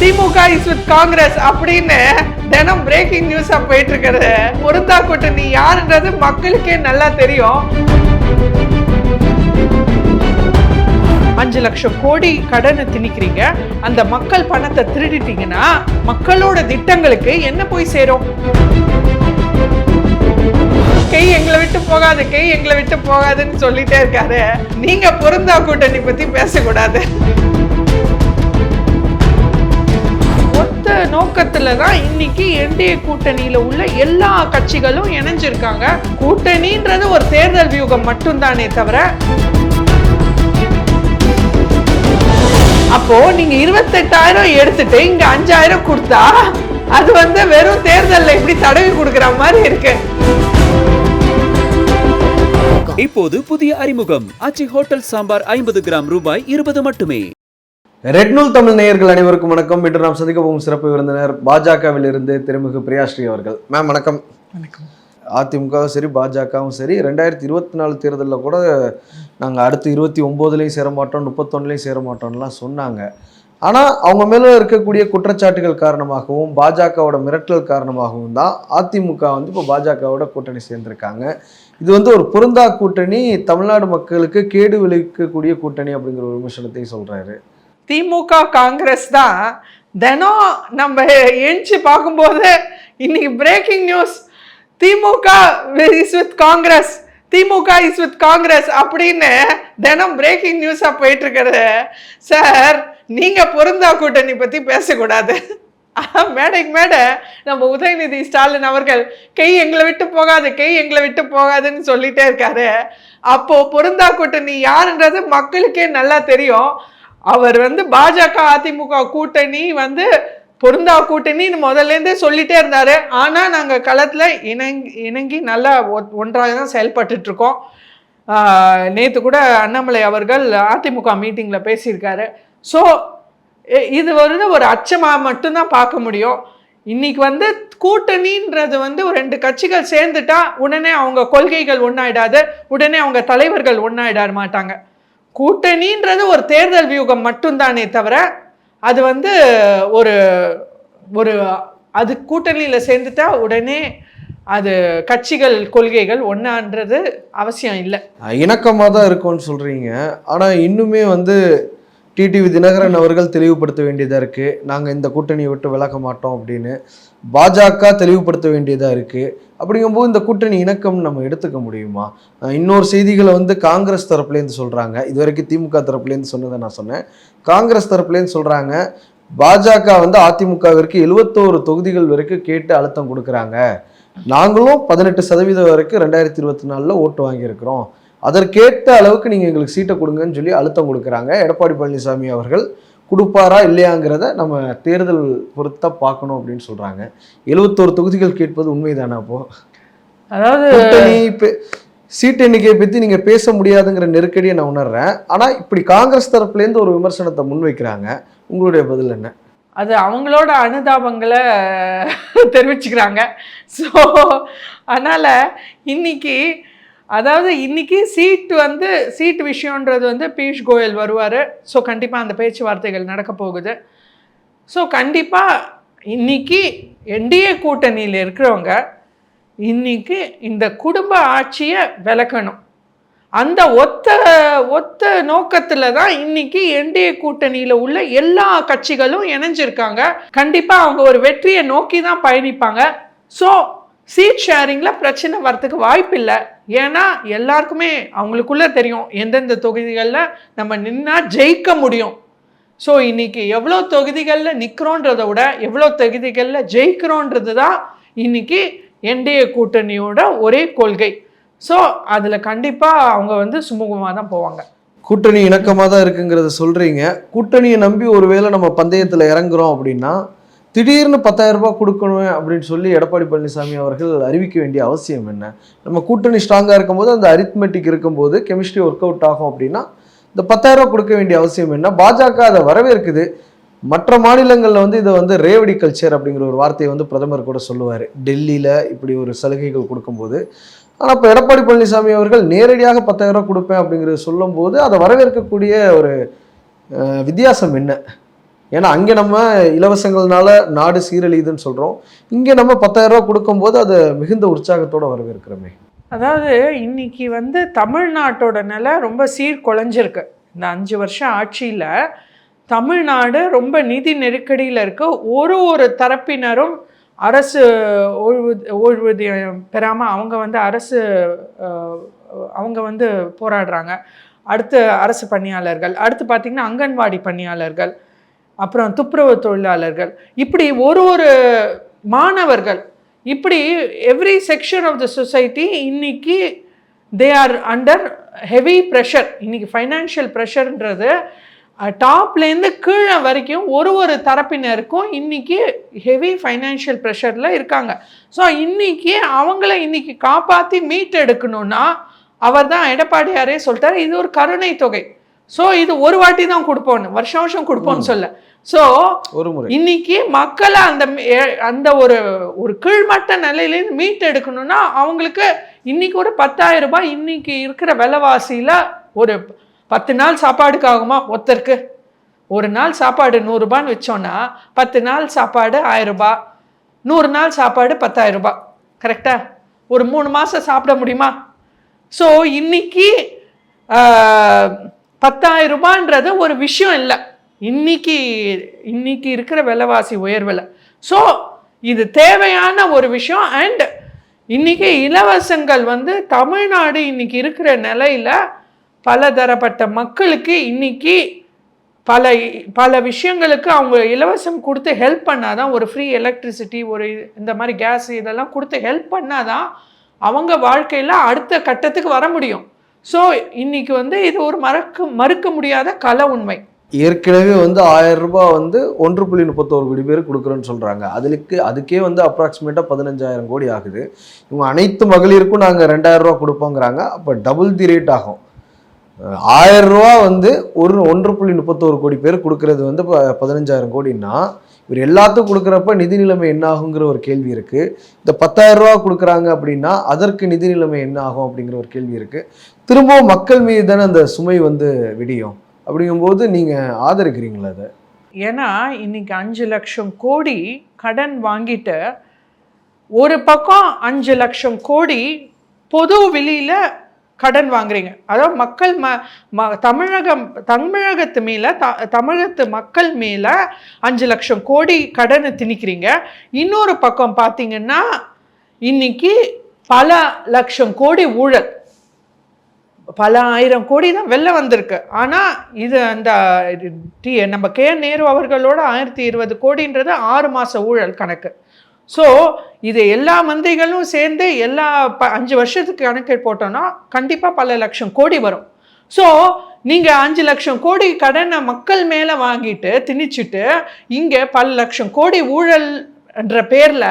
DMK is with Congress அப்படின்னு தினம் braking நியூஸா போயிட்டு இருக்கிறது. பொருந்தா கூட்டணி யாருன்றது மக்களுக்கே நல்லா தெரியும். 5 லட்சம் கோடி கடனை திணிக்கிறீங்க, அந்த மக்கள் பணத்தை திருடிட்டீங்கன்னா மக்களோட திட்டங்களுக்கு என்ன போய் சேரும்? கை எங்களை விட்டு போகாது, கை எங்களை விட்டு போகாதுன்னு சொல்லிட்டே இருக்காரு. நீங்க பொருந்தா கூட்டணி பத்தி பேசக்கூடாது. ஒத்த நோக்கத்துல தான் இன்னைக்கு என்டிஏ கூட்டணியில உள்ள எல்லா கட்சிகளும் இணைஞ்சிருக்காங்க. கூட்டணின்றது ஒரு தேர்தல் வியூகம் மட்டும்தானே தவிர, அப்போ நீங்க 28,000 எடுத்துட்டு இங்க 5,000 கொடுத்தா அது வெறும் தேர்தல்ல இப்படி தடவி கொடுக்கிற மாதிரி இருக்கு. இப்போது புதிய அறிமுகம் ஆச்சி ஹோட்டல் சாம்பார் 50 கிராம் ரூபாய் 20 மட்டுமே. ரெட் நூல் தமிழ் நேயர்கள் அனைவருக்கும் வணக்கம். இன்று நாம் சந்திக்க போகும் சிறப்பு விருந்தினர் பாஜகவில் இருந்து திருமிகு பிரியாஸ்ரீ அவர்கள். மேம் வணக்கம். வணக்கம். அதிமுகவும் சரி பாஜகவும் சரி 2024 தேர்தலில் கூட நாங்கள் அடுத்து 29லையும் சேர மாட்டோம், 31லையும் சேர மாட்டோம்லாம் சொன்னாங்க. ஆனால் அவங்க மேலே இருக்கக்கூடிய குற்றச்சாட்டுகள் காரணமாகவும் பாஜகவோட மிரட்டல் காரணமாகவும் தான் அதிமுக இப்போ பாஜகவோட கூட்டணி சேர்ந்திருக்காங்க. இது ஒரு பொருந்தா கூட்டணி, தமிழ்நாடு மக்களுக்கு கேடு விளைவிக்கக்கூடிய கூட்டணி அப்படிங்கிற ஒரு விமர்சனத்தையும் சொல்றாரு. திமுக காங்கிரஸ் தான் தினம் நம்ம எழுச்சி பார்க்கும்போது இன்னைக்கு breaking news DMK is with Congress, DMK is with Congress அப்படின்னு தினம் பிரேக்கிங் நியூஸா போயிட்டு இருக்கிறது. சார், நீங்க பொருந்தா கூட்டணி பத்தி பேசக்கூடாது. மேடைக்கு மேடை நம்ம உதயநிதி ஸ்டாலின் அவர்கள் கை எங்களை விட்டு போகாது, கை எங்களை விட்டு போகாதுன்னு சொல்லிட்டே இருக்காரு. அப்போ பொருந்தா கூட்டணி யாருன்றது மக்களுக்கே நல்லா தெரியும். அவர் பாஜக அதிமுக கூட்டணி பொருந்தா கூட்டணின்னு முதல்ல இருந்தே சொல்லிட்டே இருந்தாரு. ஆனா நாங்க களத்துல இணங்கி நல்லா ஒன்றாக தான் செயல்பட்டு இருக்கோம். நேத்து கூட அண்ணாமலை அவர்கள் அதிமுக மீட்டிங்ல பேசியிருக்காரு. ஸோ இது ஒரு அச்சமா மட்டும்தான் பார்க்க முடியும். இன்னைக்கு கூட்டணின்றது ஒரு 2 கட்சிகள் சேர்ந்துட்டா உடனே அவங்க கொள்கைகள் ஒன்னாயிடாது, உடனே அவங்க தலைவர்கள் ஒன்னாயிட மாட்டாங்க. கூட்டணின்றது ஒரு தேர்தல் வியூகம் மட்டும்தானே தவிர, அது ஒரு ஒரு அது கூட்டணியில சேர்ந்துட்டா உடனே அது கட்சிகள் கொள்கைகள் ஒன்னான்றது அவசியம் இல்லை. இணக்கமாக தான் இருக்கும்னு சொல்றீங்க. ஆனால் இன்னுமே டிடிவி தினகரன் அவர்கள் தெளிவுபடுத்த வேண்டியதாக இருக்குது. நாங்கள் இந்த கூட்டணியை விட்டு விலக மாட்டோம் அப்படின்னு பாஜக தெளிவுபடுத்த வேண்டியதாக இருக்குது. அப்படிங்கும்போது இந்த கூட்டணி இணக்கம் நம்ம எடுத்துக்க முடியுமா? இன்னொரு செய்திகளை காங்கிரஸ் தரப்புலேருந்து சொல்கிறாங்க. இது வரைக்கும் திமுக தரப்புலேருந்து சொன்னதை நான் சொன்னேன். காங்கிரஸ் தரப்புலேருந்து சொல்கிறாங்க, பாஜக அதிமுகவிற்கு 71 தொகுதிகள் வரைக்கும் கேட்டு அழுத்தம் கொடுக்குறாங்க. நாங்களும் 18% வரைக்கும் 2024 ஓட்டு வாங்கியிருக்கிறோம். அதற்கேற்ற அளவுக்கு நீங்கள் எங்களுக்கு சீட்டை கொடுங்கன்னு சொல்லி அழுத்தம் கொடுக்குறாங்க. எடப்பாடி பழனிசாமி அவர்கள் கொடுப்பாரா இல்லையாங்கிறத நம்ம தேர்தல் பொறுத்தா பார்க்கணும் அப்படின்னு சொல்றாங்க. 71 தொகுதிகள் கேட்பது உண்மைதானா? அப்போ அதாவது சீட் எண்ணிக்கையை பற்றி நீங்க பேச முடியாதுங்கிற நெருக்கடியை நான் உணர்றேன். ஆனா இப்படி காங்கிரஸ் தரப்புலேருந்து ஒரு விமர்சனத்தை முன்வைக்கிறாங்க. உங்களுடைய பதில் என்ன? அது அவங்களோட அனுதாபங்களை தெரிவிச்சுக்கிறாங்க. ஸோ அதனால இன்னைக்கு சீட்டு விஷயன்றது பியூஷ் கோயல் வருவார். ஸோ கண்டிப்பாக அந்த பேச்சுவார்த்தைகள் நடக்க போகுது. ஸோ கண்டிப்பாக இன்னைக்கு என்டிஏ கூட்டணியில் இருக்கிறவங்க இன்னைக்கு இந்த குடும்ப ஆட்சியை விளக்கணும். அந்த ஒத்த நோக்கத்தில் தான் இன்னைக்கு என்டிஏ கூட்டணியில் உள்ள எல்லா கட்சிகளும் இணைஞ்சிருக்காங்க. கண்டிப்பாக அவங்க ஒரு வெற்றியை நோக்கி தான் பயணிப்பாங்க. ஸோ சீட் ஷேரிங்கில் பிரச்சனை வரத்துக்கு வாய்ப்பு இல்லை. ஏன்னா எல்லாருக்குமே அவங்களுக்குள்ள தெரியும் எந்தெந்த தொகுதிகளில் நம்ம நின்னா ஜெயிக்க முடியும். ஸோ இன்னைக்கு எவ்வளோ தொகுதிகளில் நிற்கிறோன்றதை விட எவ்வளோ தொகுதிகளில் ஜெயிக்கிறோன்றது தான் இன்னைக்கு என்டிஏ கூட்டணியோட ஒரே கொள்கை. ஸோ அதில் கண்டிப்பாக அவங்க சுமூகமாக தான் போவாங்க. கூட்டணி இணக்கமாக தான் இருக்குங்கிறத சொல்கிறீங்க. கூட்டணியை நம்பி ஒருவேளை நம்ம பந்தயத்தில் இறங்குறோம் அப்படின்னா திடீர்னு 10,000 ரூபாய் கொடுக்கணும் அப்படின்னு சொல்லி எடப்பாடி பழனிசாமி அவர்கள் அறிவிக்க வேண்டிய அவசியம் என்ன? நம்ம கூட்டணி ஸ்ட்ராங்காக இருக்கும்போது அந்த அரித்மெட்டிக் இருக்கும்போது கெமிஸ்ட்ரி ஒர்க் அவுட் ஆகும் அப்படின்னா இந்த 10,000 ரூபாய் கொடுக்க வேண்டிய அவசியம் என்ன? பாஜக அதை வரவேற்குது. மற்ற மாநிலங்களில் இதை ரேவடி கல்ச்சர் அப்படிங்கிற ஒரு வார்த்தையை பிரதமர் கூட சொல்லுவார் டெல்லியில் இப்படி ஒரு சலுகைகள் கொடுக்கும்போது. ஆனால் இப்போ எடப்பாடி பழனிசாமி அவர்கள் நேரடியாக 10,000 ரூபாய் கொடுப்பேன் அப்படிங்கிறது சொல்லும் போது அதை வரவேற்கக்கூடிய ஒரு வித்தியாசம் என்ன? ஏன்னா அங்கே நம்ம இலவசங்கள்னால நாடு சீரழியுதுன்னு சொல்கிறோம், இங்கே நம்ம 10,000 ரூபா கொடுக்கும்போது அதை மிகுந்த உற்சாகத்தோடு வரவேற்கிறோமே. அதாவது இன்னைக்கு வந்து தமிழ்நாட்டோட நிலை ரொம்ப சீர்குலைஞ்சிருக்கு. இந்த 5 வருஷம் ஆட்சியில் தமிழ்நாடு ரொம்ப நிதி நெருக்கடியில் இருக்கு. ஒரு தரப்பினரும் அரசு ஓய்வூதியம் பெறாமல் அவங்க வந்து அவங்க வந்து போராடுறாங்க. அடுத்து அரசு பணியாளர்கள், அடுத்து பார்த்திங்கன்னா அங்கன்வாடி பணியாளர்கள், அப்புறம் துப்புரவு தொழிலாளர்கள், இப்படி ஒரு மாணவர்கள், இப்படி every section of the society இன்னைக்கு they are under heavy pressure. இன்னைக்கு ஃபைனான்ஷியல் ப்ரெஷர்ன்றது டாப்லேருந்து கீழே வரைக்கும் ஒரு தரப்பினருக்கும் இன்னைக்கு ஹெவி ஃபைனான்ஷியல் ப்ரெஷரில் இருக்காங்க. ஸோ இன்னைக்கு அவங்கள இன்னைக்கு காப்பாற்றி மீட் எடுக்கணும்னா அவர் தான் எடப்பாடியாரே சொல்லிட்டார், இது ஒரு கருணை தொகை. ஸோ இது ஒரு வாட்டி தான் கொடுப்போன்னு, வருஷம் கொடுப்போன்னு சொல்ல. ஸோ இன்னைக்கு மக்களை அந்த ஒரு கீழ்மட்ட நிலையிலேருந்து மீட் எடுக்கணும்னா அவங்களுக்கு இன்னைக்கு ஒரு 10,000 ரூபாய், இன்னைக்கு இருக்கிற விலைவாசியில் ஒரு 10 நாள் சாப்பாடுக்கு ஆகுமா ஒருத்தருக்கு? ஒரு நாள் சாப்பாடு 100 ரூபான்னு வச்சோன்னா 10 நாள் சாப்பாடு 1000 ரூபாய், 100 நாள் சாப்பாடு 10,000 ரூபாய். கரெக்டா? ஒரு 3 மாதம் சாப்பிட முடியுமா? ஸோ இன்னைக்கு 10,000 ரூபான்றது ஒரு விஷயம் இல்லை இன்னைக்கு இருக்கிற விலைவாசி உயர்வில். ஸோ இது தேவையான ஒரு விஷயம். அண்ட் இன்னைக்கு இலவசங்கள் வந்து தமிழ்நாடு இன்னைக்கு இருக்கிற நிலையில் பலதரப்பட்ட மக்களுக்கு இன்னைக்கு பல விஷயங்களுக்கு அவங்க இலவசம் கொடுத்து ஹெல்ப் பண்ணாதான், ஒரு ஃப்ரீ எலக்ட்ரிசிட்டி, ஒரு இந்த மாதிரி கேஸ் இதெல்லாம் கொடுத்து ஹெல்ப் பண்ணாதான் அவங்க வாழ்க்கையில் அடுத்த கட்டத்துக்கு வர முடியும். ஸோ இன்னைக்கு வந்து இது ஒரு மறுக்க முடியாத கல உண்மை. ஏற்கனவே வந்து 1000 ரூபாய் வந்து 1.31 கோடி பேர் கொடுக்குறேன்னு சொல்கிறாங்க. அதுக்கே வந்து அப்ராக்சிமேட்டாக 15,000 கோடி ஆகுது. இவங்க அனைத்து மகளிருக்கும் நாங்கள் 2,000 ரூபா கொடுப்போங்கிறாங்க. அப்போ டபுள் தி ரேட் ஆகும். 1000 ரூபா வந்து 1.31 கோடி பேர் கொடுக்கறது வந்து 15,000 கோடின்னா இவர் எல்லாத்துக்கும் கொடுக்குறப்ப நிதி நிலைமை என்ன ஆகுங்கிற ஒரு கேள்வி இருக்குது. இந்த 10,000 ரூபா கொடுக்குறாங்க அப்படின்னா அதற்கு நிதி நிலைமை என்ன ஆகும் அப்படிங்கிற ஒரு கேள்வி இருக்குது. திரும்பவும் மக்கள் மீது தானே அந்த சுமை வந்து விடியும். அப்படிங்கும்போது நீங்கள் ஆதரிக்கிறீங்களா அதை? ஏன்னா இன்னைக்கு 5 லட்சம் கோடி கடன் வாங்கிட்டு ஒரு பக்கம் 5 லட்சம் கோடி பொது வெளியில் கடன் வாங்குறீங்க. அதாவது மக்கள் தமிழகத்து மேலே தமிழகத்து மக்கள் மேலே 5 லட்சம் கோடி கடனை திணிக்கிறீங்க. இன்னொரு பக்கம் பார்த்தீங்கன்னா இன்னைக்கு பல லட்சம் கோடி ஊழல், பல ஆயிரம் கோடி தான் வெளில வந்திருக்கு. ஆனால் இது அந்த நம்ம நேரு அவர்களோட 1020 கோடின்றது 6 மாத ஊழல் கணக்கு. ஸோ இது எல்லா மந்திரிகளும் சேர்ந்து எல்லா 5 வருஷத்துக்கு கணக்கு போட்டோன்னா கண்டிப்பாக பல லட்சம் கோடி வரும். ஸோ நீங்கள் 5 லட்சம் கோடி கடனை மக்கள் மேலே வாங்கிட்டு திணிச்சுட்டு இங்கே பல லட்சம் கோடி ஊழல் என்ற பேர்ல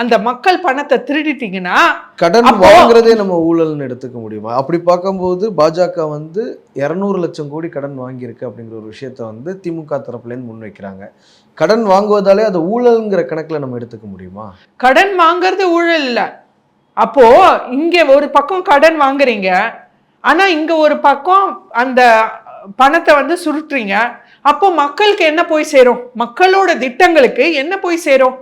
அந்த மக்கள் பணத்தை திருடிட்டீங்கன்னா கடன் வாங்குறதே நம்ம ஊழல்னு எடுத்துக்க முடியுமா? அப்படி பார்க்கும்போது பாஜக வந்து 200 லட்சம் கோடி கடன் வாங்கியிருக்கு அப்படிங்கிற ஒரு விஷயத்த வந்து திமுக தரப்புலேருந்து முன்வைக்கிறாங்க. கடன் வாங்குவதாலே அது ஊழல்ங்கிற கணக்கில் நம்ம எடுத்துக்க முடியுமா? கடன் வாங்குறது ஊழல் இல்லை. அப்போ இங்க ஒரு பக்கம் கடன் வாங்குறீங்க, ஆனா இங்க ஒரு பக்கம் அந்த பணத்தை வந்து சுருட்டுறீங்க. அப்போ மக்களுக்கு என்ன போய் சேரும்? மக்களோட திட்டங்களுக்கு என்ன போய் சேரும்?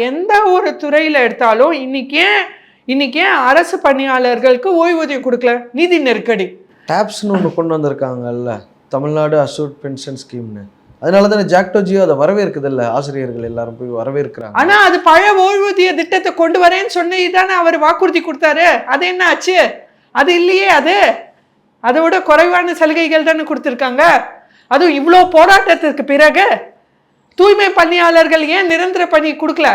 எந்த ஒரு துறையில எடுத்தாலும் இன்னைக்கு ஏன் அரசு பணியாளர்களுக்கு ஓய்வூதியம் கொடுக்கல? நிதி நெருக்கடி. டாப்ஸ்னு ஒன்று கொண்டு வந்திருக்காங்கல்ல, தமிழ்நாடு அஷூர்ட் பென்ஷன் ஸ்கீம்னு. அதனால தானே ஜாக்டோ ஜியோ அதை வரவேற்குது இல்லை, ஆசிரியர்கள் எல்லாரும் போய் வரவேற்கிறாங்க. ஆனா அது பழைய ஓய்வூதிய திட்டத்தை கொண்டு வரேன்னு சொன்ன இதானே அவர் வாக்குறுதி கொடுத்தாரு. அது என்ன ஆச்சு? அது இல்லையே. அதை விட குறைவான சலுகைகள் தானே கொடுத்துருக்காங்க. அதுவும் இவ்வளோ போராட்டத்திற்கு பிறகு தூய்மை பணியாளர்கள் ஏன் நிரந்தர பணி கொடுக்கல?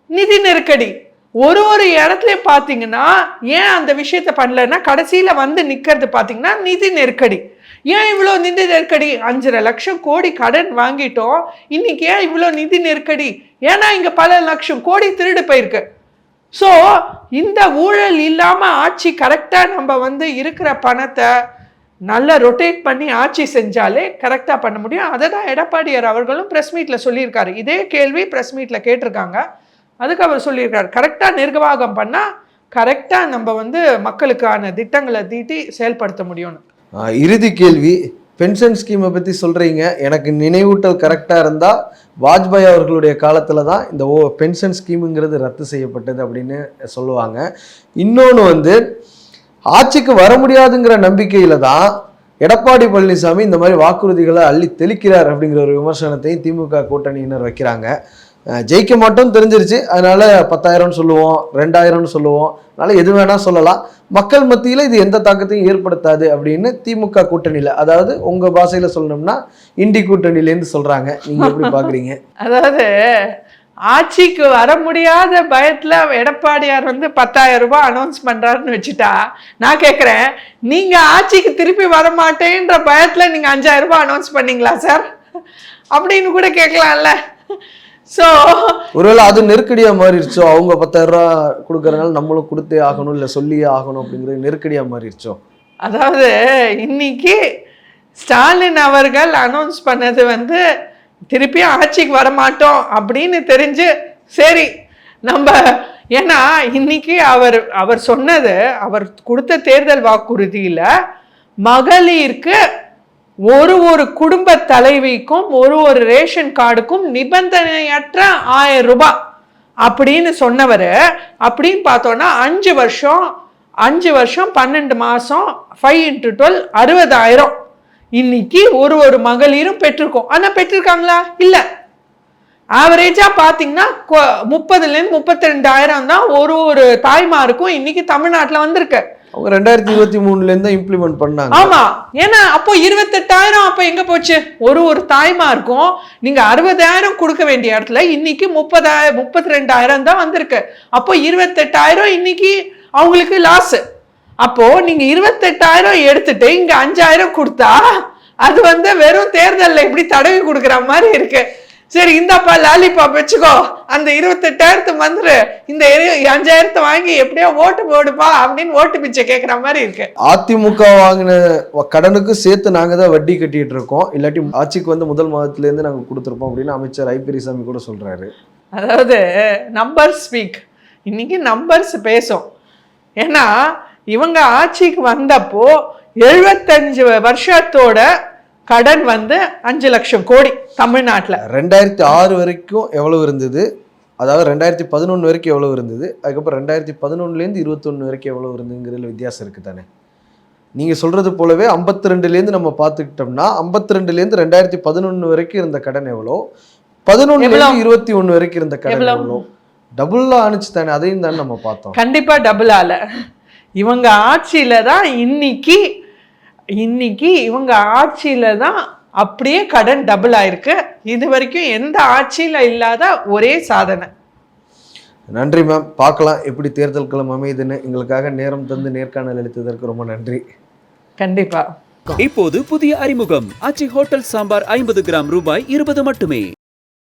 நிதி நெருக்கடி. ஒரு இடத்துலையும் பார்த்தீங்கன்னா ஏன் அந்த விஷயத்த பண்ணலன்னா கடைசியில் வந்து நிற்கிறது பார்த்தீங்கன்னா நிதி நெருக்கடி. ஏன் இவ்வளோ நிதி நெருக்கடி? 5.5 லட்சம் கோடி கடன் வாங்கிட்டோம், இன்னைக்கு ஏன் இவ்வளோ நிதி நெருக்கடி? ஏன்னா இங்கே பல லட்சம் கோடி திருடு போயிருக்கு. ஸோ இந்த ஊழல் இல்லாமல் ஆட்சி கரெக்டாக நம்ம வந்து இருக்கிற பணத்தை நல்லா ரொட்டேட் பண்ணி ஆட்சி செஞ்சாலே கரெக்டாக பண்ண முடியும். அதை தான் எடப்பாடியார் அவர்களும் ப்ரெஸ் மீட்டில் சொல்லியிருக்காரு. இதே கேள்வி ப்ரெஸ் மீட்டில் கேட்டிருக்காங்க. அதுக்கு அவர் சொல்லியிருக்காரு, கரெக்டாக நிர்வாகம் பண்ணால் கரெக்டாக நம்ம வந்து மக்களுக்கான திட்டங்களை தீட்டி செயல்படுத்த முடியும்னு. இறுதி கேள்வி, பென்ஷன் ஸ்கீமை பற்றி சொல்கிறீங்க. எனக்கு நினைவூட்டல் கரெக்டாக இருந்தால் வாஜ்பாய் அவர்களுடைய காலத்தில் தான் இந்த பென்ஷன் ஸ்கீமுங்கிறது ரத்து செய்யப்பட்டது அப்படின்னு சொல்லுவாங்க. இன்னொன்று வந்து ஆட்சிக்கு வர முடியாதுங்கிற நம்பிக்கையில் தான் எடப்பாடி பழனிசாமி இந்த மாதிரி வாக்குறுதிகளை அள்ளி தெளிக்கிறார் அப்படிங்கிற ஒரு விமர்சனத்தையும் திமுக கூட்டணியினர் வைக்கிறாங்க. ஜெயிக்க மாட்டோம் தெரிஞ்சிருச்சு, அதனால 10,000 சொல்லுவோம், 2,000 சொல்லுவோம், அதனால எது வேணா சொல்லலாம், மக்கள் மத்தியில் இது எந்த தாக்கத்தையும் ஏற்படுத்தாது அப்படின்னு திமுக கூட்டணியில், அதாவது உங்க பாஷையில சொல்லணும்னா இண்டி கூட்டணியிலேருந்து சொல்றாங்க. நீங்க எப்படி பாக்குறீங்க? அதாவது ஆட்சிக்கு வர முடியாத பயத்துல எடப்பாடியார் வந்து 10,000 ரூபாய் அனௌன்ஸ் பண்றாருன்னு வச்சுட்டா, நான் கேட்குறேன், நீங்க ஆட்சிக்கு திருப்பி வர மாட்டேன்ற பயத்துல நீங்க 5,000 ரூபாய் அனௌன்ஸ் பண்ணீங்களா சார் அப்படின்னு கூட கேட்கலாம்ல. ஸோ ஒருவேளை அது நெருக்கடியா மாறிடுச்சோ, அவங்க 10,000 ரூபா கொடுக்கறதுனால நம்மளும் கொடுத்தே ஆகணும், இல்லை சொல்லியே ஆகணும் அப்படிங்கிறது நெருக்கடியா மாறிடுச்சோ? அதாவது இன்னைக்கு ஸ்டாலின் அவர்கள் அனௌன்ஸ் பண்ணது வந்து திருப்பி ஆட்சிக்கு வரமாட்டோம் அப்படின்னு தெரிஞ்சு சரி நம்ம, ஏன்னா இன்னைக்கு அவர் சொன்னது, அவர் கொடுத்த தேர்தல் வாக்குறுதியில மகளிருக்கு ஒரு குடும்ப தலைவிக்கும் ஒரு ரேஷன் கார்டுக்கும் நிபந்தனையற்ற 1000 ரூபாய் அப்படின்னு சொன்னவர், அப்படின்னு பார்த்தோன்னா 5 வருஷம் 12 மாசம் 5 × 12 60,000 இன்னைக்கு ஒரு மகளிரும் பெற்றிருக்கோம். ஆனா பெற்றிருக்காங்களா? இல்ல. ஆவரேஜா பாத்தீங்கன்னா 30,000 to 32,000 தான் ஒரு தாய்மாருக்கும் இன்னைக்கு தமிழ்நாட்டுல வந்திருக்கு. அவங்க 2023 தான் இம்ப்ளிமெண்ட் பண்ணாங்க. ஆமா, ஏன்னா அப்போ 28,000 அப்ப எங்க போச்சு? ஒரு தாய்மாருக்கும் நீங்க 60,000 கொடுக்க வேண்டிய இடத்துல இன்னைக்கு 32,000 தான் வந்திருக்கு. அப்போ 28,000 இன்னைக்கு அவங்களுக்கு லாஸ். அப்போ நீங்க 28,000 எடுத்துட்டு இங்க 5,000 கொடுத்தா அது வந்து வெறும் தேர்தல்ல இப்படி தடவி கொடுக்குற மாதிரி இருக்கு. சரி இந்தாப்பா லாலிபாப் வச்சுக்கோ, அந்த 28,000 வந்துரு, இந்த 5,000 வாங்கி எப்படியோ ஓட்டு போடுப்பா அப்படின்னு ஓட்டு பிச்சை கேட்குற மாதிரி இருக்கு. அதிமுக வாங்கின கடனுக்கு சேர்த்து நாங்க தான் வட்டி கட்டிட்டு இருக்கோம், இல்லாட்டி ஆட்சிக்கு வந்து முதல் மாதத்துல இருந்து நாங்க கொடுத்துருப்போம் அப்படின்னு அமைச்சர் ஐ பெரியசாமி கூட சொல்றாரு. அதாவது நம்பர்ஸ் ஸ்பீக், இன்னைக்கு நம்பர்ஸ் பேசும். ஏன்னா இவங்க ஆட்சிக்கு வந்தப்போ 75 வருஷத்தோட கடன் வந்து 5 லட்சம் கோடி தமிழ்நாட்டில். 2006 வரைக்கும் எவ்வளவு இருந்தது, அதாவது 2011 வரைக்கும் எவ்வளவு இருந்தது, அதுக்கப்புறம் 2011லேருந்து 21 வரைக்கும் எவ்வளவு இருந்துங்கிறதுல வித்தியாசம் இருக்கு தானே. நீங்க சொல்றது போலவே 52லேருந்து நம்ம பார்த்துக்கிட்டோம்னா 52லேருந்து 2011 வரைக்கும் இருந்த கடன் எவ்வளோ, 11லேருந்து 21 வரைக்கும் இருந்த கடன் எவ்வளோ, டபுளா ஆனிச்சு தானே. அதையும் தானே நம்ம பார்த்தோம். கண்டிப்பா டபுள் ஆல. இவங்க ஆட்சியில தான் இன்னைக்கு இவங்க ஆட்சியில தான் அப்படியே கடன் டபுள் ஆயிருக்கு. இது வரைக்கும் எந்த ஆட்சியில இல்லாத ஒரே சாதனை. நன்றி மேம். பார்க்கலாம் எப்படி தேர்தல் களம் அமையுதுன்னு. எங்களுக்காக நேரம் தந்து நேர்காணல் அளித்ததற்கு ரொம்ப நன்றி. கண்டிப்பா. இப்போது புதிய அறிமுகம் ஆச்சி ஹோட்டல் சாம்பார் 50 கிராம் ரூபாய் 20 மட்டுமே.